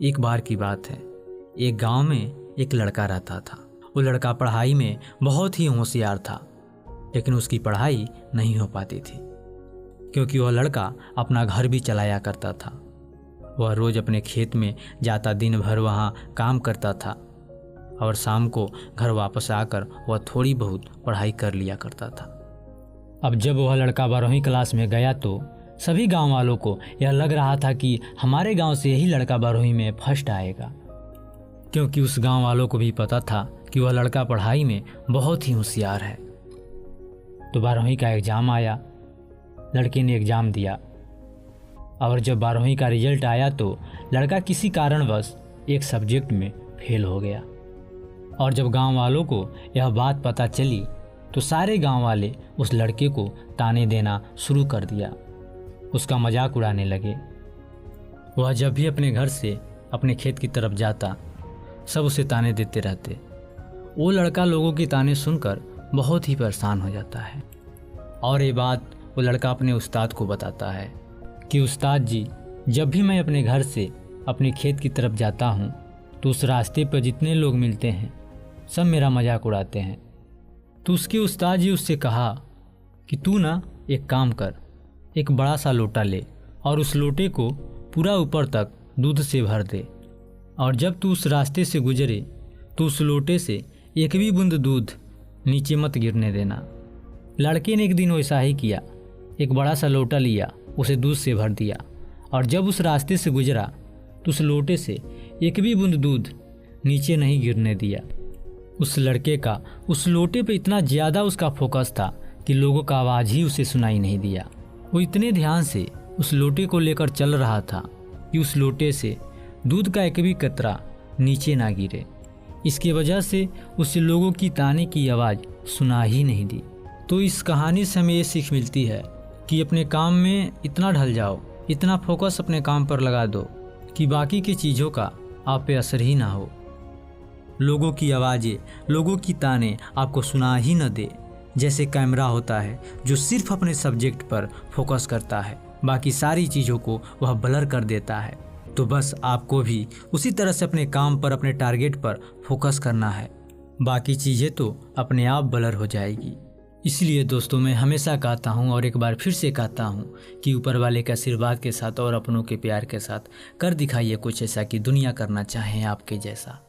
एक बार की बात है, एक गांव में एक लड़का रहता था। वो लड़का पढ़ाई में बहुत ही होशियार था, लेकिन उसकी पढ़ाई नहीं हो पाती थी क्योंकि वह लड़का अपना घर भी चलाया करता था। वह रोज अपने खेत में जाता, दिन भर वहाँ काम करता था और शाम को घर वापस आकर वह थोड़ी बहुत पढ़ाई कर लिया करता था। अब जब वह लड़का 12वीं क्लास में गया तो सभी गांव वालों को यह लग रहा था कि हमारे गांव से यही लड़का 12वीं में फर्स्ट आएगा, क्योंकि उस गांव वालों को भी पता था कि वह लड़का पढ़ाई में बहुत ही होशियार है। तो 12वीं का एग्ज़ाम आया, लड़के ने एग्ज़ाम दिया और जब 12वीं का रिजल्ट आया तो लड़का किसी कारणवश एक सब्जेक्ट में फेल हो गया। और जब गांव वालों को यह बात पता चली तो सारे गांव वाले उस लड़के को ताने देना शुरू कर दिया, उसका मजाक उड़ाने लगे। वह जब भी अपने घर से अपने खेत की तरफ जाता, सब उसे ताने देते रहते। वो लड़का लोगों की ताने सुनकर बहुत ही परेशान हो जाता है और ये बात वो लड़का अपने उस्ताद को बताता है कि उस्ताद जी, जब भी मैं अपने घर से अपने खेत की तरफ जाता हूँ तो उस रास्ते पर जितने लोग मिलते हैं सब मेरा मजाक उड़ाते हैं। तो उसके उस्ताद जी उससे कहा कि तू ना एक काम कर, एक बड़ा सा लोटा ले और उस लोटे को पूरा ऊपर तक दूध से भर दे और जब तू उस रास्ते से गुजरे तो उस लोटे से एक भी बूंद दूध नीचे मत गिरने देना। लड़के ने एक दिन वैसा ही किया, एक बड़ा सा लोटा लिया, उसे दूध से भर दिया और जब उस रास्ते से गुजरा तो उस लोटे से एक भी बूंद दूध नीचे नहीं गिरने दिया। उस लड़के का उस लोटे पे इतना ज़्यादा उसका फोकस था कि लोगों का आवाज़ ही उसे सुनाई नहीं दिया। वो इतने ध्यान से उस लोटे को लेकर चल रहा था कि उस लोटे से दूध का एक भी कतरा नीचे ना गिरे। इसकी वजह से उसे लोगों की ताने की आवाज़ सुना ही नहीं दी। तो इस कहानी से हमें ये सीख मिलती है कि अपने काम में इतना ढल जाओ, इतना फोकस अपने काम पर लगा दो कि बाकी की चीज़ों का आप पे असर ही ना हो। लोगों की आवाज़ें, लोगों की ताने आपको सुना ही न दे। जैसे कैमरा होता है जो सिर्फ अपने सब्जेक्ट पर फोकस करता है, बाकी सारी चीज़ों को वह ब्लर कर देता है। तो बस आपको भी उसी तरह से अपने काम पर, अपने टारगेट पर फोकस करना है, बाकी चीज़ें तो अपने आप ब्लर हो जाएगी। इसलिए दोस्तों, मैं हमेशा कहता हूँ और एक बार फिर से कहता हूँ कि ऊपर वाले के आशीर्वाद के साथ और अपनों के प्यार के साथ कर दिखाइए कुछ ऐसा कि दुनिया करना चाहे आपके जैसा।